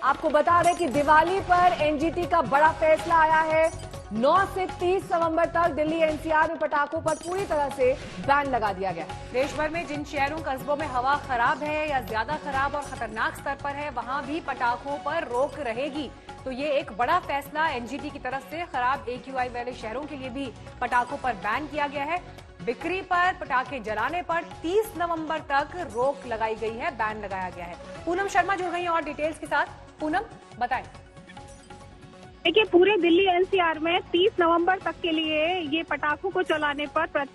आपको बता दें कि दिवाली पर एनजीटी का बड़ा फैसला आया है। 9 से 30 नवंबर तक दिल्ली एनसीआर में पटाखों पर पूरी तरह से बैन लगा दिया गया। देश भर में जिन शहरों कस्बों में हवा खराब है या ज्यादा खराब और खतरनाक स्तर पर है, वहां भी पटाखों पर रोक रहेगी। तो ये एक बड़ा फैसला एनजीटी की तरफ से खराब एक्यूआई वाले शहरों के लिए भी पटाखों पर बैन किया गया है। बिक्री पर, पटाखे जलाने पर 30 नवंबर तक रोक लगाई गई है, बैन लगाया गया है। पूनम शर्मा जुड़ गई हैं और डिटेल्स के साथ। पूनम, बताएं। देखिए, पूरे दिल्ली एनसीआर में 30 नवंबर तक के लिए ये पटाखों को चलाने पर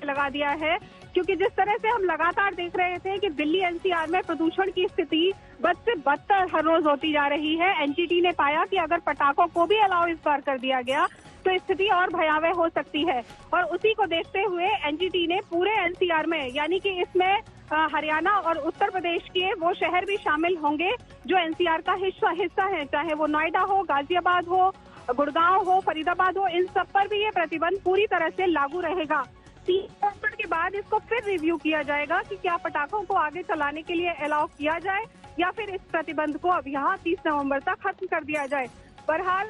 लगा दिया है, क्योंकि जिस तरह से हम लगातार देख रहे थे कि दिल्ली एनसीआर में प्रदूषण की स्थिति बद से बदतर हर रोज होती जा रही है। एनजीटी ने पाया कि अगर पटाखों को भी अलाउ इस बार कर दिया गया तो स्थिति और भयावह हो सकती है, और उसी को देखते हुए एनजीटी ने पूरे एनसीआर में, यानी कि इसमें हरियाणा और उत्तर प्रदेश के वो शहर भी शामिल होंगे जो एनसीआर का हिस्सा है, चाहे वो नोएडा हो, गाजियाबाद हो, गुड़गांव हो, फरीदाबाद हो, इन सब पर भी ये प्रतिबंध पूरी तरह से लागू रहेगा। 3 नवंबर के बाद इसको फिर रिव्यू किया जाएगा कि क्या पटाखों को आगे चलाने के लिए अलाउ किया जाए या फिर इस प्रतिबंध को अब यहाँ 30 नवंबर तक खत्म कर दिया जाए। बहरहाल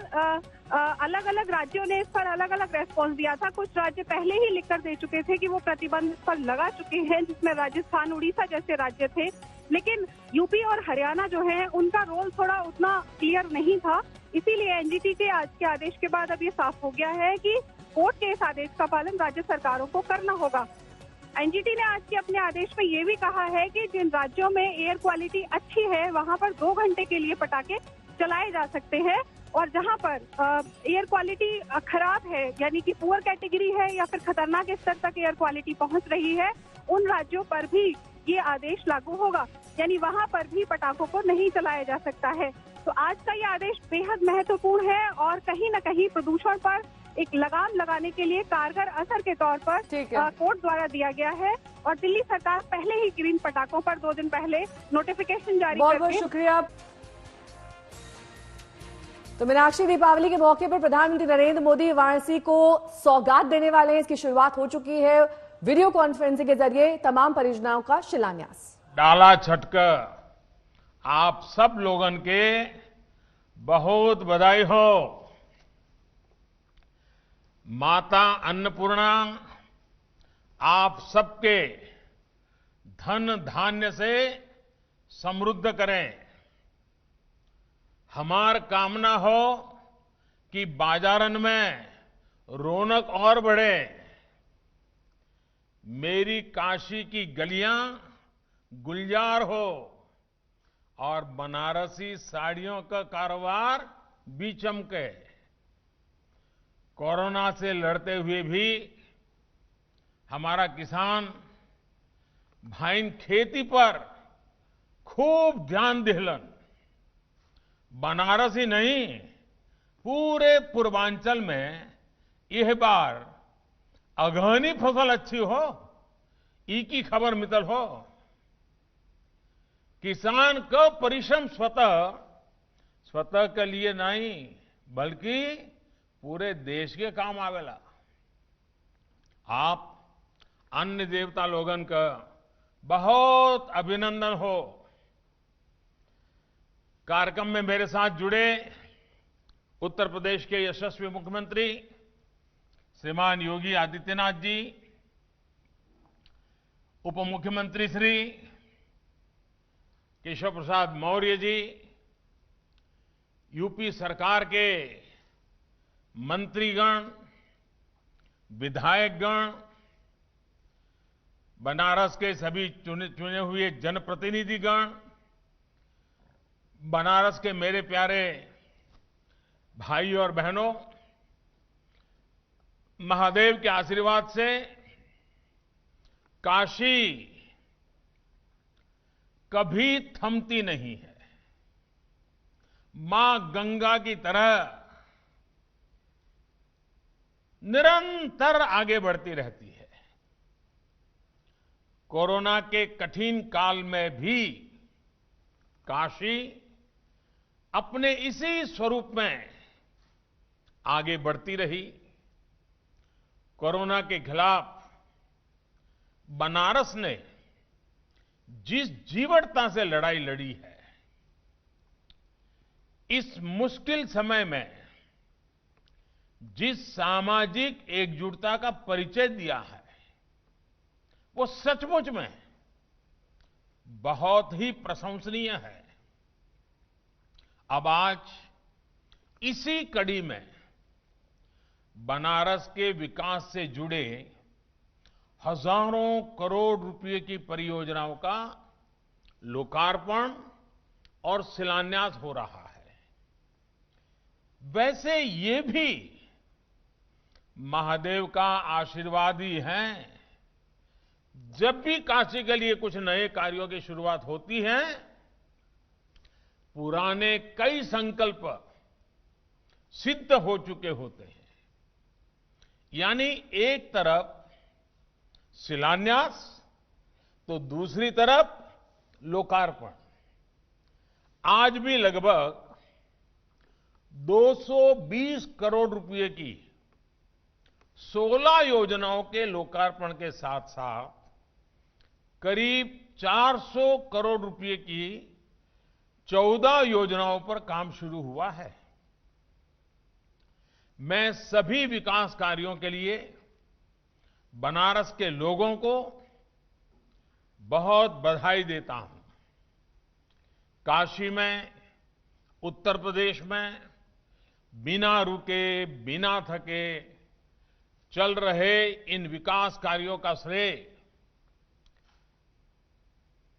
अलग अलग राज्यों ने इस पर अलग अलग रेस्पॉन्स दिया था। कुछ राज्य पहले ही लिखकर दे चुके थे कि वो प्रतिबंध पर लगा चुके हैं, जिसमें राजस्थान, उड़ीसा जैसे राज्य थे, लेकिन यूपी और हरियाणा जो है उनका रोल थोड़ा उतना क्लियर नहीं था। इसीलिए एनजीटी के आज के आदेश के बाद अब ये साफ हो गया है कि कोर्ट के इस आदेश का पालन राज्य सरकारों को करना होगा। एनजीटी ने आज के अपने आदेश में ये भी कहा है कि जिन राज्यों में एयर क्वालिटी अच्छी है वहां पर 2 घंटे के लिए पटाखे चलाए जा सकते हैं, और जहां पर एयर क्वालिटी खराब है, यानी कि पुअर कैटेगरी है या फिर खतरनाक स्तर तक एयर क्वालिटी पहुंच रही है, उन राज्यों पर भी ये आदेश लागू होगा, यानी वहां पर भी पटाखों को नहीं चलाया जा सकता है। तो आज का ये आदेश बेहद महत्वपूर्ण है और कहीं न कहीं प्रदूषण पर एक लगाम लगाने के लिए कारगर असर के तौर पर कोर्ट द्वारा दिया गया है। और दिल्ली सरकार पहले ही ग्रीन पटाखों पर 2 दिन पहले नोटिफिकेशन जारी बहुत बहुत शुक्रिया। तो मीनाक्षी, दीपावली के मौके पर प्रधानमंत्री नरेंद्र मोदी वाराणसी को सौगात देने वाले हैं। इसकी शुरुआत हो चुकी है। वीडियो कॉन्फ्रेंसिंग के जरिए तमाम परियोजनाओं का शिलान्यास। डाला छटकर आप सब लोगन के बहुत बधाई हो। माता अन्नपूर्णा आप सबके धन धान्य से समृद्ध करें। हमार कामना हो कि बाजारन में रौनक और बढ़े। मेरी काशी की गलियां गुलजार हो और बनारसी साड़ियों का कारोबार भी चमके। कोरोना से लड़ते हुए भी हमारा किसान भाई खेती पर खूब ध्यान दिलन। बनारस ही नहीं, पूरे पूर्वांचल में यह बार अगहनी फसल अच्छी हो, ई की खबर मितल हो। किसान का परिश्रम स्वतः के लिए नहीं, बल्कि पूरे देश के काम आवेला। आप अन्य देवता लोगन का बहुत अभिनंदन हो। कार्यक्रम में मेरे साथ जुड़े उत्तर प्रदेश के यशस्वी मुख्यमंत्री श्रीमान योगी आदित्यनाथ जी, उप मुख्यमंत्री श्री केशव प्रसाद मौर्य जी, यूपी सरकार के मंत्रीगण, विधायकगण, बनारस के सभी चुने हुए जनप्रतिनिधिगण, बनारस के मेरे प्यारे भाई और बहनों, महादेव के आशीर्वाद से काशी कभी थमती नहीं है। मां गंगा की तरह निरंतर आगे बढ़ती रहती है। कोरोना के कठिन काल में भी काशी अपने इसी स्वरूप में आगे बढ़ती रही। कोरोना के खिलाफ बनारस ने जिस जीवटता से लड़ाई लड़ी है, इस मुश्किल समय में जिस सामाजिक एकजुटता का परिचय दिया है, वो सचमुच में बहुत ही प्रशंसनीय है। अब आज इसी कड़ी में बनारस के विकास से जुड़े हजारों करोड़ रुपए की परियोजनाओं का लोकार्पण और शिलान्यास हो रहा है। वैसे ये भी महादेव का आशीर्वाद ही है। जब भी काशी के लिए कुछ नए कार्यों की शुरुआत होती है, पुराने कई संकल्प सिद्ध हो चुके होते हैं। यानी एक तरफ शिलान्यास तो दूसरी तरफ लोकार्पण। आज भी लगभग 220 करोड़ रुपए की 16 योजनाओं के लोकार्पण के साथ साथ करीब 400 करोड़ रुपए की 14 योजनाओं पर काम शुरू हुआ है। मैं सभी विकास कार्यों के लिए बनारस के लोगों को बहुत बधाई देता हूं। काशी में, उत्तर प्रदेश में बिना रुके, बिना थके चल रहे इन विकास कार्यों का श्रेय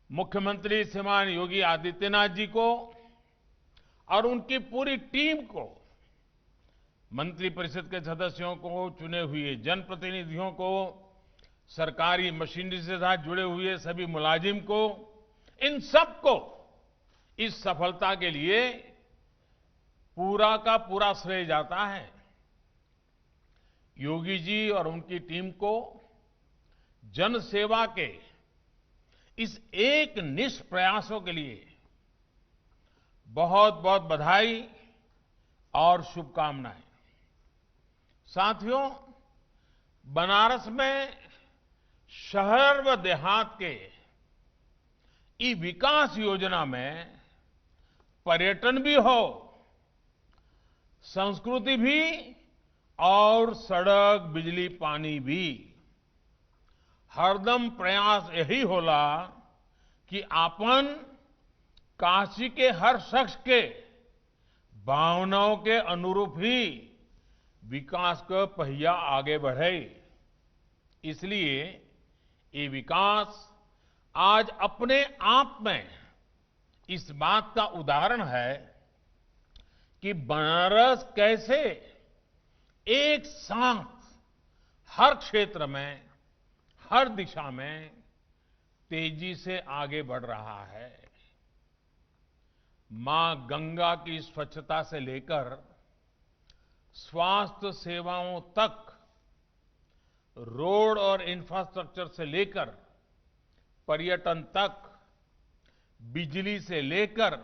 मुख्यमंत्री श्रीमान योगी आदित्यनाथ जी को और उनकी पूरी टीम को, मंत्रिपरिषद के सदस्यों को, चुने हुए जनप्रतिनिधियों को, सरकारी मशीनरी से साथ जुड़े हुए सभी मुलाजिम को, इन सबको इस सफलता के लिए पूरा का पूरा श्रेय जाता है। योगी जी और उनकी टीम को जन सेवा के इस एक निष्ठ प्रयासों के लिए बहुत बहुत बधाई और शुभकामनाएं। साथियों, बनारस में शहर व देहात के ई विकास योजना में पर्यटन भी हो, संस्कृति भी और सड़क, बिजली, पानी भी। हरदम प्रयास यही होला कि आपन काशी के हर शख्स के भावनाओं के अनुरूप ही विकास का पहिया आगे बढ़े। इसलिए ये विकास आज अपने आप में इस बात का उदाहरण है कि बनारस कैसे एक साथ हर क्षेत्र में, हर दिशा में तेजी से आगे बढ़ रहा है। मां गंगा की स्वच्छता से लेकर स्वास्थ्य सेवाओं तक, रोड और इंफ्रास्ट्रक्चर से लेकर पर्यटन तक, बिजली से लेकर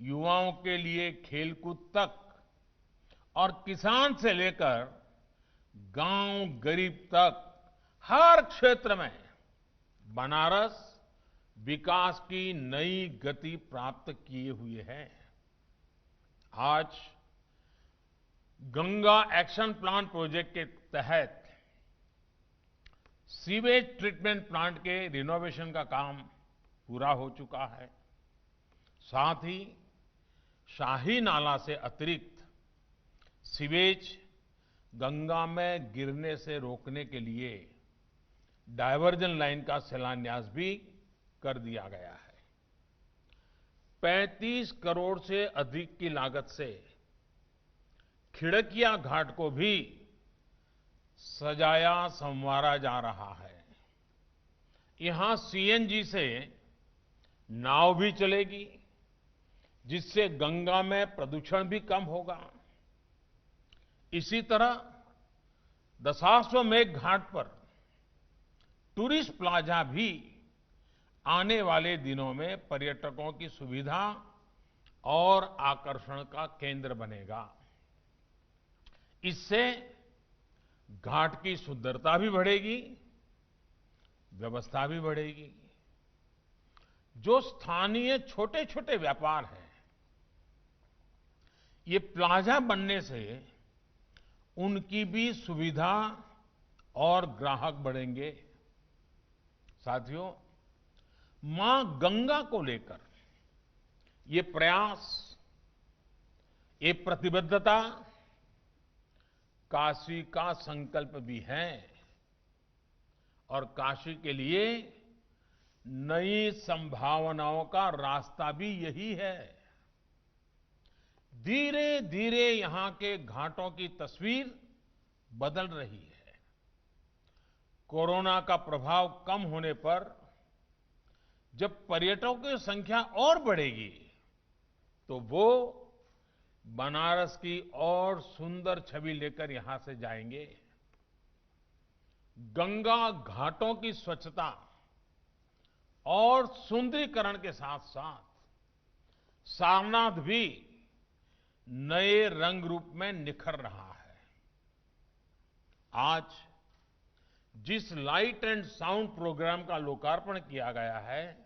युवाओं के लिए खेलकूद तक और किसान से लेकर गांव गरीब तक, हर क्षेत्र में बनारस विकास की नई गति प्राप्त किए हुए है। आज गंगा एक्शन प्लान प्रोजेक्ट के तहत सीवेज ट्रीटमेंट प्लांट के रिनोवेशन का काम पूरा हो चुका है। साथ ही शाही नाला से अतिरिक्त सीवेज गंगा में गिरने से रोकने के लिए डायवर्जन लाइन का शिलान्यास भी कर दिया गया है। 35 करोड़ से अधिक की लागत से खिड़किया घाट को भी सजाया संवारा जा रहा है। यहां सीएनजी से नाव भी चलेगी, जिससे गंगा में प्रदूषण भी कम होगा। इसी तरह दशाश्वमेध घाट पर टूरिस्ट प्लाजा भी आने वाले दिनों में पर्यटकों की सुविधा और आकर्षण का केंद्र बनेगा। इससे घाट की सुंदरता भी बढ़ेगी, व्यवस्था भी बढ़ेगी। जो स्थानीय छोटे छोटे व्यापार हैं, ये प्लाजा बनने से उनकी भी सुविधा और ग्राहक बढ़ेंगे। साथियों, मां गंगा को लेकर ये प्रयास, ये प्रतिबद्धता काशी का संकल्प भी है और काशी के लिए नई संभावनाओं का रास्ता भी यही है। धीरे धीरे यहां के घाटों की तस्वीर बदल रही है। कोरोना का प्रभाव कम होने पर जब पर्यटकों की संख्या और बढ़ेगी तो वो बनारस की और सुंदर छवि लेकर यहां से जाएंगे। गंगा घाटों की स्वच्छता और सुंदरीकरण के साथ साथ सारनाथ भी नए रंग रूप में निखर रहा है। आज जिस लाइट एंड साउंड प्रोग्राम का लोकार्पण किया गया है,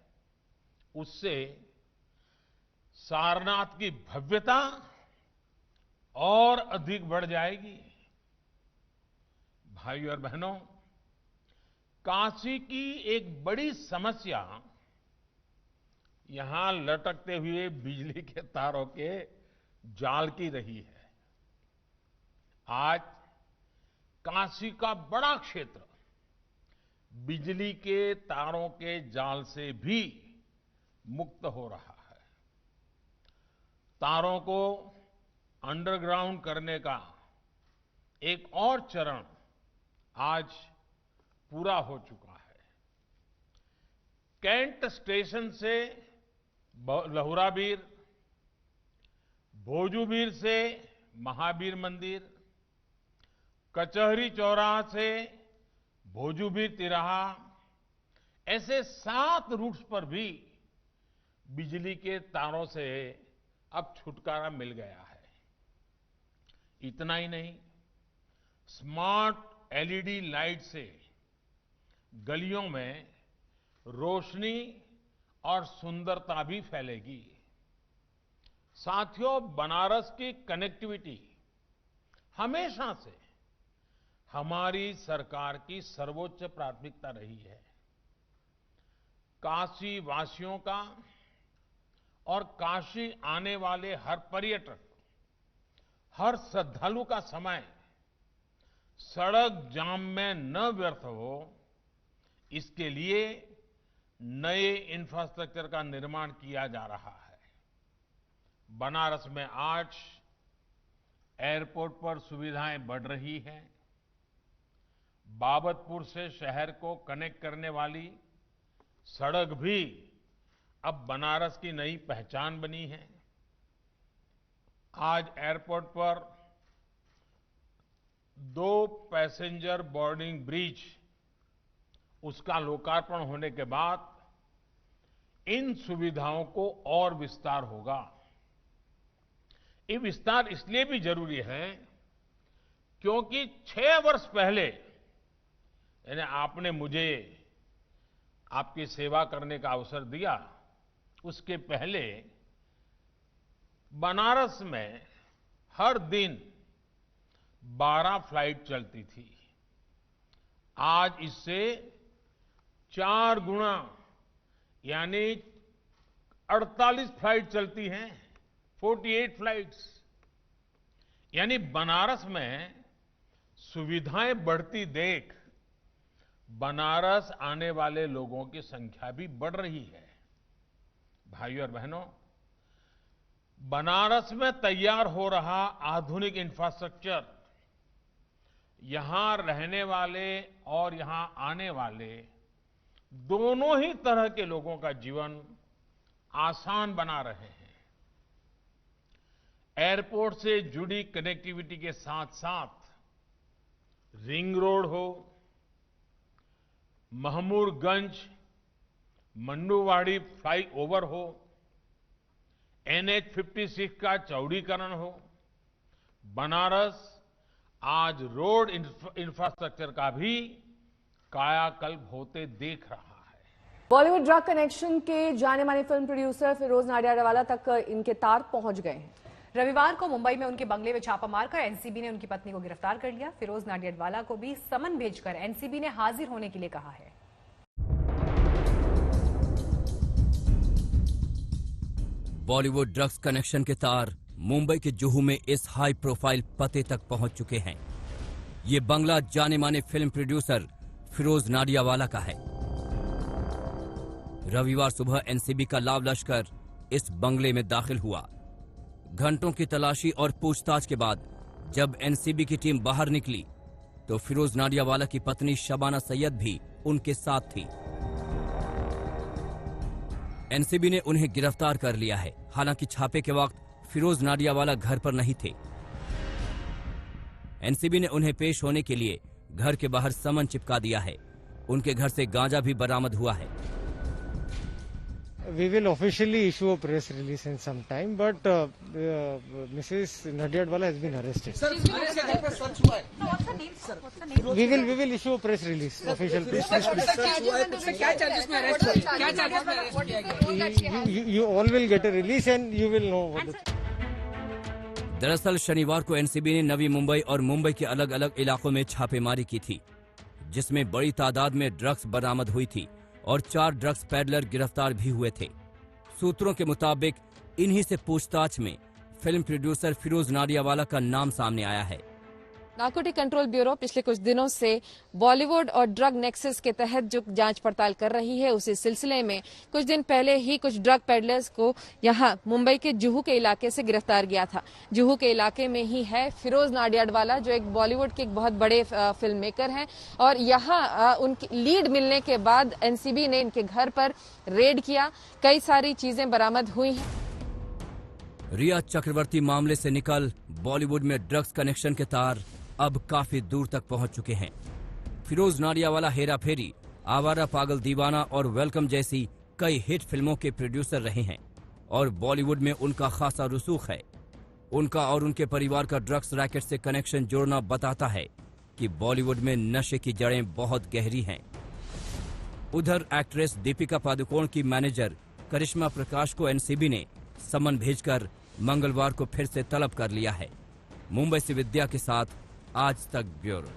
उससे सारनाथ की भव्यता और अधिक बढ़ जाएगी। भाइयों और बहनों, काशी की एक बड़ी समस्या यहां लटकते हुए बिजली के तारों के जाल की रही है। आज काशी का बड़ा क्षेत्र बिजली के तारों के जाल से भी मुक्त हो रहा है। तारों को अंडरग्राउंड करने का एक और चरण आज पूरा हो चुका है। कैंट स्टेशन से लहुराबीर, भोजूबीर से महावीर मंदिर, कचहरी चौराहा से भोजूबीर तिराहा, ऐसे 7 रूट्स पर भी बिजली के तारों से अब छुटकारा मिल गया है। इतना ही नहीं, स्मार्ट एलईडी लाइट से गलियों में रोशनी और सुंदरता भी फैलेगी। साथियों, बनारस की कनेक्टिविटी हमेशा से हमारी सरकार की सर्वोच्च प्राथमिकता रही है। काशी वासियों का और काशी आने वाले हर पर्यटक, हर श्रद्धालु का समय सड़क जाम में न व्यर्थ हो, इसके लिए नए इंफ्रास्ट्रक्चर का निर्माण किया जा रहा है। बनारस में आज एयरपोर्ट पर सुविधाएं बढ़ रही हैं। बाबतपुर से शहर को कनेक्ट करने वाली सड़क भी अब बनारस की नई पहचान बनी है। आज एयरपोर्ट पर 2 पैसेंजर बोर्डिंग ब्रिज, उसका लोकार्पण होने के बाद इन सुविधाओं को और विस्तार होगा। ये विस्तार इसलिए भी जरूरी है क्योंकि 6 वर्ष पहले, यानी आपने मुझे आपकी सेवा करने का अवसर दिया, उसके पहले बनारस में हर दिन 12 फ्लाइट चलती थी। आज इससे 4 गुना यानी 48 फ्लाइट चलती हैं, 48 फ्लाइट्स। यानी बनारस में सुविधाएं बढ़ती देख बनारस आने वाले लोगों की संख्या भी बढ़ रही है। भाइयों और बहनों, बनारस में तैयार हो रहा आधुनिक इंफ्रास्ट्रक्चर यहां रहने वाले और यहां आने वाले दोनों ही तरह के लोगों का जीवन आसान बना रहे हैं। एयरपोर्ट से जुड़ी कनेक्टिविटी के साथ साथ रिंग रोड हो, महमूदगंज मंडुवाड़ी फ्लाईओवर हो, NH-56 का चौड़ीकरण हो, बनारस आज रोड इंफ्रास्ट्रक्चर का भी कायाकल्प होते देख रहा है। बॉलीवुड ड्रग कनेक्शन के जाने माने फिल्म प्रोड्यूसर फिरोज नाडियाडवाला तक इनके तार पहुंच गए हैं। रविवार को मुंबई में उनके बंगले में छापा मारकर एनसीबी ने उनकी पत्नी को गिरफ्तार कर लिया। फिरोज नाडियाडवाला को भी समन भेजकर एनसीबी ने हाजिर होने के लिए कहा है। बॉलीवुड ड्रग्स कनेक्शन के तार मुंबई के जुहू में इस हाई प्रोफाइल पते तक पहुंच चुके हैं। ये बंगला जाने माने फिल्म प्रोड्यूसर फिरोज नाडियाडवाला का है। रविवार सुबह एनसीबी का लाव लश्कर इस बंगले में दाखिल हुआ। घंटों की तलाशी और पूछताछ के बाद जब एनसीबी की टीम बाहर निकली तो फिरोज नाडियाडवाला की पत्नी शबाना सैयद भी उनके साथ थी। एनसीबी ने उन्हें गिरफ्तार कर लिया है। हालांकि छापे के वक्त फिरोज नाडियाडवाला घर पर नहीं थे। एनसीबी ने उन्हें पेश होने के लिए घर के बाहर समन चिपका दिया है। उनके घर से गांजा भी बरामद हुआ है। We will officially issue a press release in some time, but Mrs. Naडियाडवाला has been arrested. Sir, search हुआ है. What's the name, sir? What's the name? We will issue a press release, official press Sir, क्या charges में arrest हुआ? क्या charges में arrest किया गया? You all will get a release and you will know what the... दरअसल शनिवार को एनसीबी ने नवी मुंबई और मुंबई के अलग अलग इलाकों में छापेमारी की थी, जिसमें बड़ी तादाद में ड्रग्स बरामद हुई थी और 4 ड्रग्स पैडलर गिरफ्तार भी हुए थे। सूत्रों के मुताबिक इन्हीं से पूछताछ में फिल्म प्रोड्यूसर फिरोज नाडियाडवाला का नाम सामने आया है। नारकोटिक कंट्रोल ब्यूरो पिछले कुछ दिनों से बॉलीवुड और ड्रग नेक्सस के तहत जो जांच पड़ताल कर रही है, उसी सिलसिले में कुछ दिन पहले ही कुछ ड्रग पेडलर्स को यहां मुंबई के जुहू के इलाके से गिरफ्तार किया था। जुहू के इलाके में ही है फिरोज नाडियाडवाला, जो एक बॉलीवुड के एक बहुत बड़े फिल्म मेकर हैं, और यहां उनकी लीड मिलने के बाद एनसीबी ने इनके घर पर रेड किया। कई सारी चीजें बरामद हुई हैं। रिया चक्रवर्ती मामले से निकल बॉलीवुड में ड्रग्स कनेक्शन के तार अब काफी दूर तक पहुंच चुके हैं। फिरोज नाडियाडवाला हेरा फेरी, आवारा पागल दीवाना और वेलकम जैसी कई हिट फिल्मों के प्रोड्यूसर रहे हैं और बॉलीवुड में उनका खासा रसूख है। उनका और उनके परिवार का ड्रग्स रैकेट से कनेक्शन जोड़ना बताता है कि बॉलीवुड में नशे की जड़ें बहुत गहरी हैं। उधर एक्ट्रेस दीपिका पादुकोण की मैनेजर करिश्मा प्रकाश को एनसीबी ने समन भेजकर मंगलवार को फिर से तलब कर लिया है। मुंबई से विद्या के साथ आज तक ब्यूरो।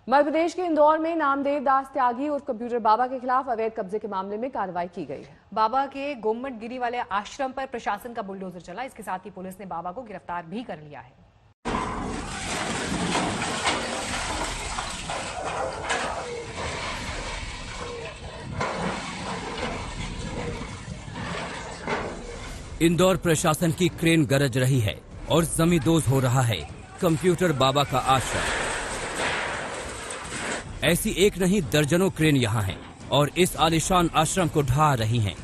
मध्य प्रदेश के इंदौर में नामदेव दास त्यागी और कंप्यूटर बाबा के खिलाफ अवैध कब्जे के मामले में कार्रवाई की गई है। बाबा के गोमट गिरी वाले आश्रम पर प्रशासन का बुलडोजर चला। इसके साथ ही पुलिस ने बाबा को गिरफ्तार भी कर लिया है। इंदौर प्रशासन की क्रेन गरज रही है और जमींदोज हो रहा है कंप्यूटर बाबा का आश्रम। ऐसी एक नहीं दर्जनों क्रेन यहां हैं और इस आलीशान आश्रम को ढहा रही हैं।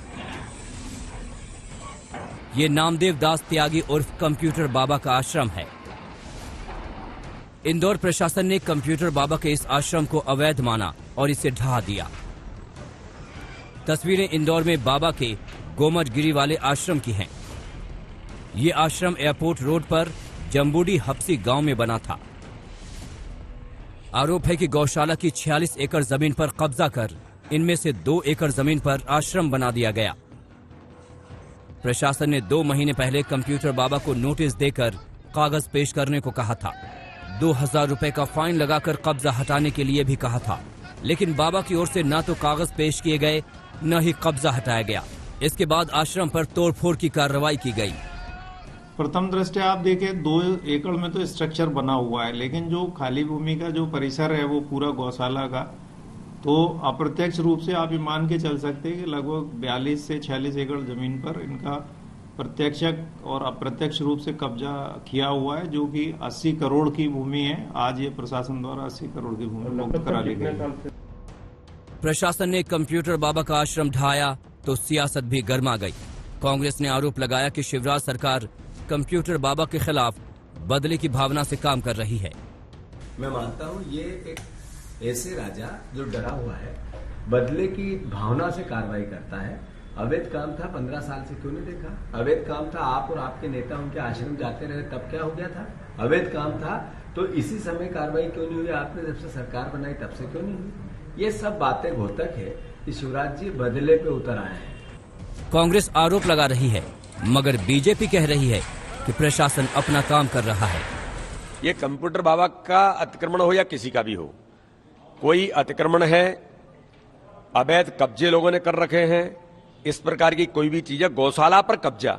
ये नामदेव दास त्यागी उर्फ कंप्यूटर बाबा का आश्रम है। इंदौर प्रशासन ने कंप्यूटर बाबा के इस आश्रम को अवैध माना और इसे ढहा दिया। तस्वीरें इंदौर में बाबा के गोमट गिरी वाले आश्रम की हैं। ये आश्रम एयरपोर्ट रोड पर जम्बूडी हप्सी गांव में बना था। आरोप है कि गौशाला की 46 एकड़ जमीन पर कब्जा कर इनमें से 2 एकड़ जमीन पर आश्रम बना दिया गया। प्रशासन ने 2 महीने पहले कंप्यूटर बाबा को नोटिस देकर कागज पेश करने को कहा था। 2000 रुपए का फाइन लगाकर कब्जा हटाने के लिए भी कहा था, लेकिन बाबा की ओर से न तो कागज पेश किए गए न ही कब्जा हटाया गया। इसके बाद आश्रम पर तोड़फोड़ की कार्रवाई की गई। प्रथम दृष्टया आप देखें 2 एकड़ में तो स्ट्रक्चर बना हुआ है, लेकिन जो खाली भूमि का जो परिसर है वो पूरा गौशाला का, तो अप्रत्यक्ष रूप से आप ये मान के चल सकते हैं कि लगभग 42 से 46 एकड़ जमीन पर इनका प्रत्यक्ष और अप्रत्यक्ष रूप से कब्जा किया हुआ है, जो कि 80 करोड़ की भूमि है। आज ये प्रशासन द्वारा 80 करोड़ की भूमि मुक्त करा ली गई। प्रशासन ने कंप्यूटर बाबा का आश्रम ढाया तो सियासत भी गर्मा गई। कांग्रेस ने आरोप लगाया कि शिवराज सरकार कंप्यूटर बाबा के खिलाफ बदले की भावना से काम कर रही है। मैं मानता हूँ ये एक ऐसे राजा जो डरा हुआ है, बदले की भावना से कार्रवाई करता है। अवैध काम था, 15 साल से क्यों नहीं देखा? अवैध काम था, आप और आपके नेता उनके आश्रम जाते रहे, तब क्या हो गया था? अवैध काम था तो इसी समय कार्रवाई क्यों नहीं हुई? आपने जब से सरकार बनाई तब से क्यों नहीं हुई? ये सब बातें घोतक है कि शिवराज जी बदले पे उतर आए हैं। कांग्रेस आरोप लगा रही है मगर बीजेपी कह रही है कि प्रशासन अपना काम कर रहा है। ये कंप्यूटर बाबा का अतिक्रमण हो या किसी का भी हो, कोई अतिक्रमण है, अवैध कब्जे लोगों ने कर रखे हैं, इस प्रकार की कोई भी चीज है, गौशाला पर कब्जा,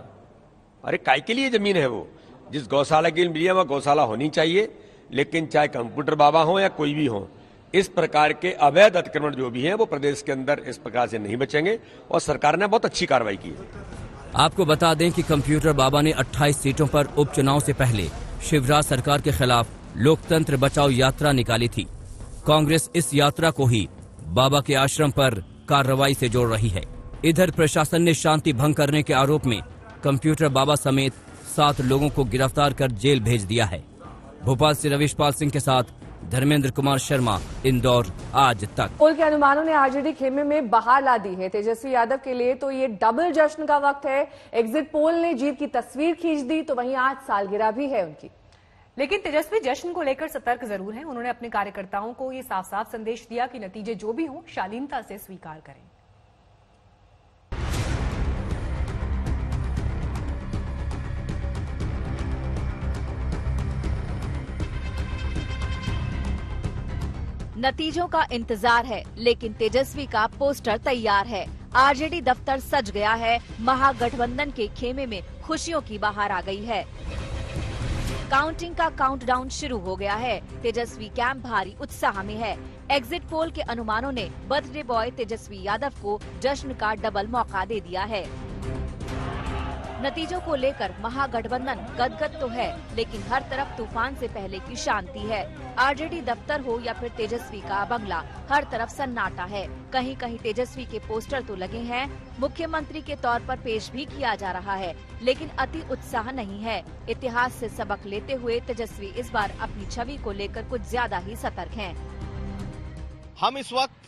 अरे काय के लिए जमीन है वो? जिस गौशाला के लिए मिली है वह गौशाला होनी चाहिए, लेकिन चाहे कंप्यूटर बाबा हो या कोई भी हो, इस प्रकार के अवैध अतिक्रमण जो भी हैं वो प्रदेश के अंदर इस प्रकार से नहीं बचेंगे और सरकार ने बहुत अच्छी कार्रवाई की है। आपको बता दें कि कंप्यूटर बाबा ने 28 सीटों पर उपचुनाव से पहले शिवराज सरकार के खिलाफ लोकतंत्र बचाओ यात्रा निकाली थी। कांग्रेस इस यात्रा को ही बाबा के आश्रम पर कार्रवाई से जोड़ रही है। इधर प्रशासन ने शांति भंग करने के आरोप में कंप्यूटर बाबा समेत 7 लोगों को गिरफ्तार कर जेल भेज दिया है। भोपाल से रविश पाल सिंह के साथ धर्मेंद्र कुमार शर्मा, इंदौर, आज तक। पोल के अनुमानों ने आरजेडी खेमे में बहार ला दी है। तेजस्वी यादव के लिए तो ये डबल जश्न का वक्त है। एग्जिट पोल ने जीत की तस्वीर खींच दी, तो वहीं आज सालगिरह भी है उनकी। लेकिन तेजस्वी जश्न को लेकर सतर्क जरूर हैं। उन्होंने अपने कार्यकर्ताओं को ये साफ साफ संदेश दिया कि नतीजे जो भी हों शालीनता से स्वीकार करें। नतीजों का इंतजार है, लेकिन तेजस्वी का पोस्टर तैयार है। आरजेडी दफ्तर सज गया है। महागठबंधन के खेमे में खुशियों की बहार आ गई है। काउंटिंग का काउंटडाउन शुरू हो गया है। तेजस्वी कैंप भारी उत्साह में है। एग्जिट पोल के अनुमानों ने बर्थडे बॉय तेजस्वी यादव को जश्न का डबल मौका दे दिया है। नतीजों को लेकर महागठबंधन गदगद तो है, लेकिन हर तरफ तूफान से पहले की शांति है। आरजेडी दफ्तर हो या फिर तेजस्वी का बंगला, हर तरफ सन्नाटा है। कहीं कहीं तेजस्वी के पोस्टर तो लगे हैं, मुख्यमंत्री के तौर पर पेश भी किया जा रहा है, लेकिन अति उत्साह नहीं है। इतिहास से सबक लेते हुए तेजस्वी इस बार अपनी छवि को लेकर कुछ ज्यादा ही सतर्क हैं। हम इस वक्त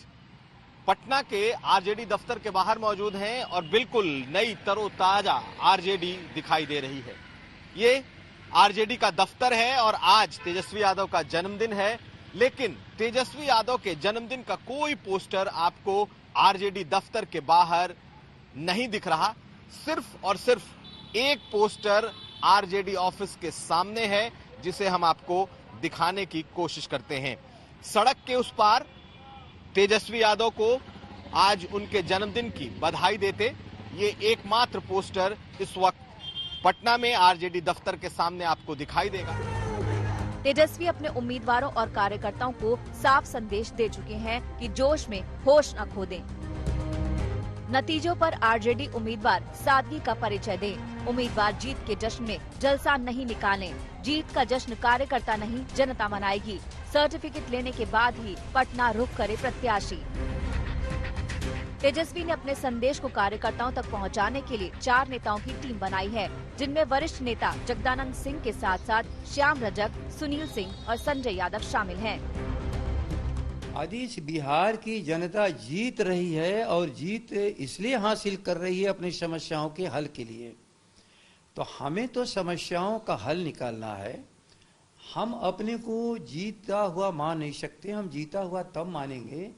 पटना के आरजेडी दफ्तर के बाहर मौजूद हैं और बिल्कुल नई तरोताजा आरजेडी दिखाई दे रही है। ये आरजेडी का दफ्तर है और आज तेजस्वी यादव का जन्मदिन है, लेकिन तेजस्वी यादव के जन्मदिन का कोई पोस्टर आपको आरजेडी दफ्तर के बाहर नहीं दिख रहा। सिर्फ और सिर्फ एक पोस्टर आरजेडी ऑफिस के सामने है, जिसे हम आपको दिखाने की कोशिश करते हैं। सड़क के उस पार तेजस्वी यादव को आज उनके जन्मदिन की बधाई देते ये एकमात्र पोस्टर इस वक्त पटना में आरजेडी दफ्तर के सामने आपको दिखाई देगा। तेजस्वी अपने उम्मीदवारों और कार्यकर्ताओं को साफ संदेश दे चुके हैं कि जोश में होश न खो दें। नतीजों पर आरजेडी उम्मीदवार सादगी का परिचय दें। उम्मीदवार जीत के जश्न में जलसा नहीं निकालें। जीत का जश्न कार्यकर्ता नहीं, जनता मनाएगी। सर्टिफिकेट लेने के बाद ही पटना रुख करे प्रत्याशी। तेजस्वी ने अपने संदेश को कार्यकर्ताओं तक पहुंचाने के लिए 4 नेताओं की टीम बनाई है, जिनमें वरिष्ठ नेता जगदानंद सिंह के साथ साथ श्याम रजक, सुनील सिंह और संजय यादव शामिल हैं। आज बिहार की जनता जीत रही है और जीत इसलिए हासिल कर रही है अपनी समस्याओं के हल के लिए। तो हमें तो समस्याओं का हल निकालना है। हम अपने को जीता हुआ मान नहीं सकते। हम जीता हुआ तब मानेंगे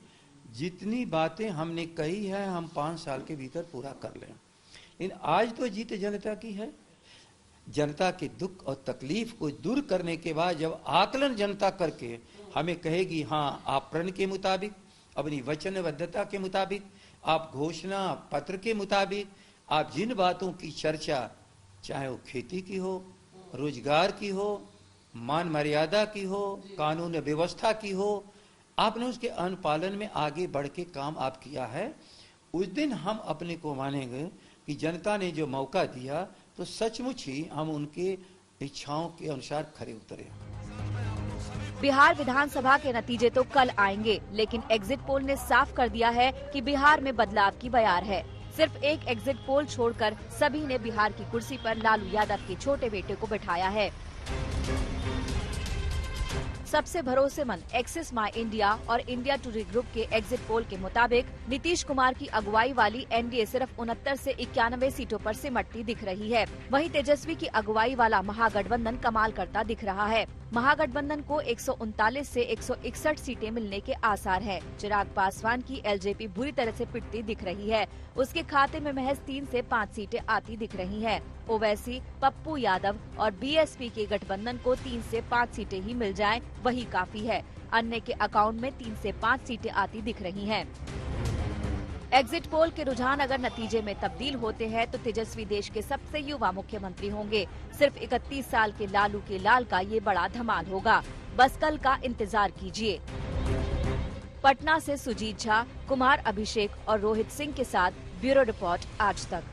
जितनी बातें हमने कही है हम 5 साल के भीतर पूरा कर लें। लेकिन आज तो जीत जनता की है। जनता के दुख और तकलीफ को दूर करने के बाद जब आकलन जनता करके हमें कहेगी हाँ आप प्रण के मुताबिक, अपनी वचनबद्धता के मुताबिक, आप घोषणा पत्र के मुताबिक, आप जिन बातों की चर्चा, चाहे वो खेती की हो, रोजगार की हो, मान मर्यादा की हो, कानून व्यवस्था की हो, आपने उसके अनुपालन में आगे बढ़ के काम आप किया है, उस दिन हम अपने को मानेंगे कि जनता ने जो मौका दिया तो सचमुच ही हम उनके इच्छाओं के अनुसार खरे उतरे। बिहार विधानसभा के नतीजे तो कल आएंगे, लेकिन एग्जिट पोल ने साफ कर दिया है कि बिहार में बदलाव की बयार है। सिर्फ एक एग्जिट पोल छोड़कर सभी ने बिहार की कुर्सी पर लालू यादव के छोटे बेटे को बिठाया है। सबसे भरोसेमंद एक्सिस माई इंडिया और इंडिया टुडे ग्रुप के एग्जिट पोल के मुताबिक नीतीश कुमार की अगुवाई वाली एनडीए सिर्फ 69 से 91 सीटों पर सिमटती दिख रही है। वहीं तेजस्वी की अगुवाई वाला महागठबंधन कमाल करता दिख रहा है। महागठबंधन को 139 से 161 सीटें मिलने के आसार है। चिराग पासवान की एलजेपी बुरी तरह से पिटती दिख रही है। उसके खाते में महज 3 से 5 सीटें आती दिख रही हैं। ओवैसी, पप्पू यादव और बीएसपी के गठबंधन को 3 से 5 सीटें ही मिल जाएं, वही काफी है। अन्य के अकाउंट में 3 से 5 सीटें आती दिख रही हैं। एग्जिट पोल के रुझान अगर नतीजे में तब्दील होते हैं तो तेजस्वी देश के सबसे युवा मुख्यमंत्री होंगे। सिर्फ 31 साल के लालू के लाल का ये बड़ा धमाल होगा। बस कल का इंतजार कीजिए। पटना से सुजीत झा, कुमार अभिषेक और रोहित सिंह के साथ ब्यूरो रिपोर्ट आज तक।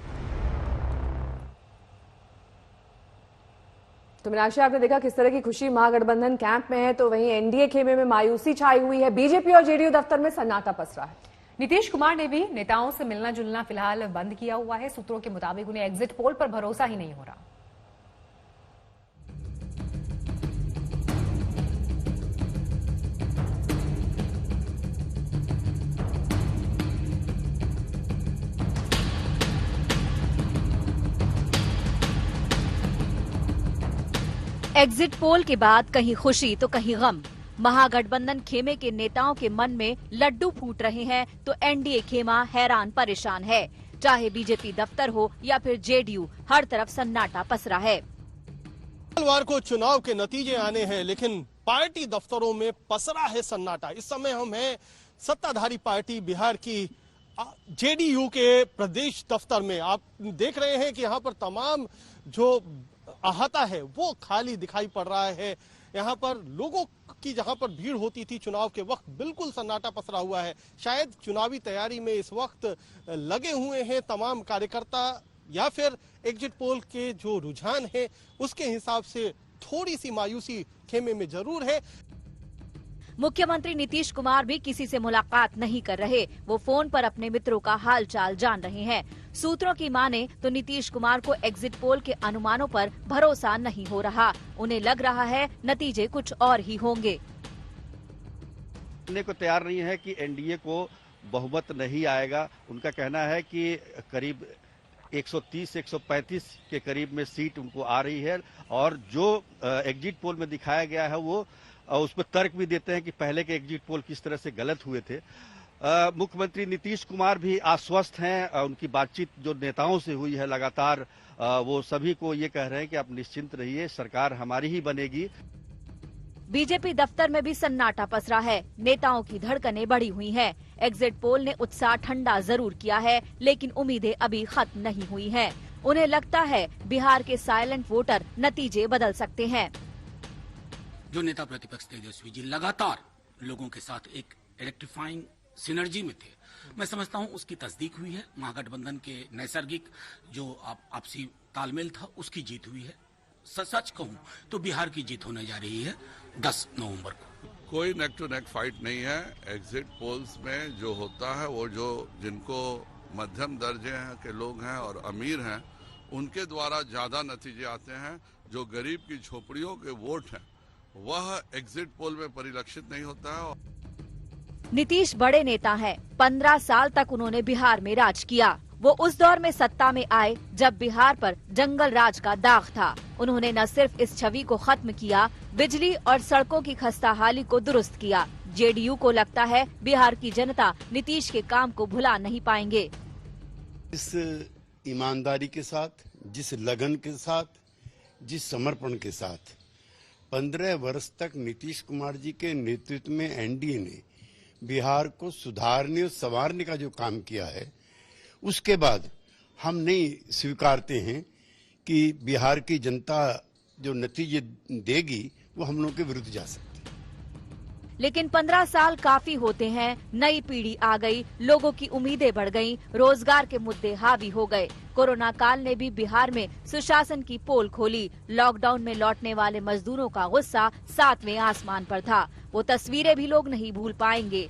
तो मीनाक्षी, आपने देखा किस तरह की खुशी महागठबंधन कैंप में है, तो वहीं एनडीए खेमे में मायूसी छाई हुई है। बीजेपी और जेडीयू दफ्तर में सन्नाटा पसरा है। नीतीश कुमार ने भी नेताओं से मिलना जुलना फिलहाल बंद किया हुआ है। सूत्रों के मुताबिक उन्हें एग्जिट पोल पर भरोसा ही नहीं हो रहा। एग्जिट पोल के बाद कहीं खुशी तो कहीं गम। महागठबंधन खेमे के नेताओं के मन में लड्डू फूट रहे हैं तो एनडीए खेमा हैरान परेशान है। चाहे बीजेपी दफ्तर हो या फिर जेडीयू, हर तरफ सन्नाटा पसरा है। मंगलवार को चुनाव के नतीजे आने हैं, लेकिन पार्टी दफ्तरों में पसरा है सन्नाटा। इस समय हम हैं सत्ताधारी पार्टी बिहार की जेडीयू के प्रदेश दफ्तर में। आप देख रहे हैं कि यहाँ पर तमाम जो अहाता है वो खाली दिखाई पड़ रहा है। यहाँ पर लोगों की जहाँ पर भीड़ होती थी चुनाव के वक्त, बिल्कुल सन्नाटा पसरा हुआ है। शायद चुनावी तैयारी में इस वक्त लगे हुए हैं तमाम कार्यकर्ता, या फिर एग्जिट पोल के जो रुझान है उसके हिसाब से थोड़ी सी मायूसी खेमे में जरूर है। मुख्यमंत्री नीतीश कुमार भी किसी से मुलाकात नहीं कर रहे। वो फोन पर अपने मित्रों का हाल चाल जान रहे हैं। सूत्रों की माने तो नीतीश कुमार को एग्जिट पोल के अनुमानों पर भरोसा नहीं हो रहा। उन्हें लग रहा है नतीजे कुछ और ही होंगे। को तैयार नहीं है कि एनडीए को बहुमत नहीं आएगा। उनका कहना है कि करीब 130 से 135 के करीब में सीट उनको आ रही है, और जो एग्जिट पोल में दिखाया गया है वो उस पर तर्क भी देते हैं कि पहले के एग्जिट पोल किस तरह से गलत हुए थे। मुख्यमंत्री नीतीश कुमार भी आश्वस्त हैं। उनकी बातचीत जो नेताओं से हुई है लगातार, वो सभी को ये कह रहे हैं कि आप निश्चिंत रहिए, सरकार हमारी ही बनेगी। बीजेपी दफ्तर में भी सन्नाटा पसरा है। नेताओं की धड़कनें बढ़ी हुई हैं। एग्जिट पोल ने उत्साह ठंडा जरूर किया है, लेकिन उम्मीदें अभी खत्म नहीं हुई हैं। उन्हें लगता है बिहार के साइलेंट वोटर नतीजे बदल सकते हैं। जो नेता प्रतिपक्ष तेजस्वी जी लगातार लोगों के साथ एक इलेक्ट्रीफाइंग सिनर्जी में थे, मैं समझता हूं उसकी तस्दीक हुई है। महागठबंधन के नैसर्गिक जो आपसी तालमेल था उसकी जीत हुई है। सच कहूं तो बिहार की जीत होने जा रही है 10 नवंबर को। कोई नेक टू नेक फाइट नहीं है। एग्जिट पोल्स में जो होता है वो जो जिनको मध्यम दर्जे के लोग हैं और अमीर हैं उनके द्वारा ज्यादा नतीजे आते हैं। जो गरीब की झोपड़ियों के वोट हैं वह एग्जिट पोल में परिलक्षित नहीं होता है। नीतीश बड़े नेता हैं। 15 साल तक उन्होंने बिहार में राज किया। वो उस दौर में सत्ता में आए जब बिहार पर जंगल राज का दाग था। उन्होंने न सिर्फ इस छवि को खत्म किया, बिजली और सड़कों की खस्ताहाली को दुरुस्त किया। जेडीयू को लगता है बिहार की जनता नीतीश के काम को भुला नहीं पाएंगे। इस ईमानदारी के साथ, जिस लगन के साथ, जिस समर्पण के साथ 15 वर्ष तक नीतीश कुमार जी के नेतृत्व में एनडीए ने बिहार को सुधारने और संवारने का जो काम किया है, उसके बाद हम नहीं स्वीकारते हैं कि बिहार की जनता जो नतीजे देगी वो हम लोगों के विरुद्ध जा सकती है। लेकिन 15 साल काफी होते हैं। नई पीढ़ी आ गई, लोगों की उम्मीदें बढ़ गईं, रोजगार के मुद्दे हावी हो गए। कोरोना काल ने भी बिहार में सुशासन की पोल खोली। लॉकडाउन में लौटने वाले मजदूरों का गुस्सा 7वें आसमान पर था। वो तस्वीरें भी लोग नहीं भूल पाएंगे।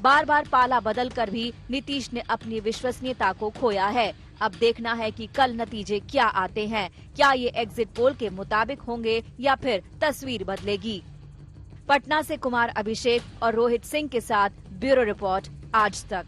बार बार पाला बदल कर भी नीतीश ने अपनी विश्वसनीयता को खोया है। अब देखना है कि कल नतीजे क्या आते हैं। क्या ये एग्जिट पोल के मुताबिक होंगे या फिर तस्वीर बदलेगी। पटना से कुमार अभिषेक और रोहित सिंह के साथ ब्यूरो रिपोर्ट आज तक।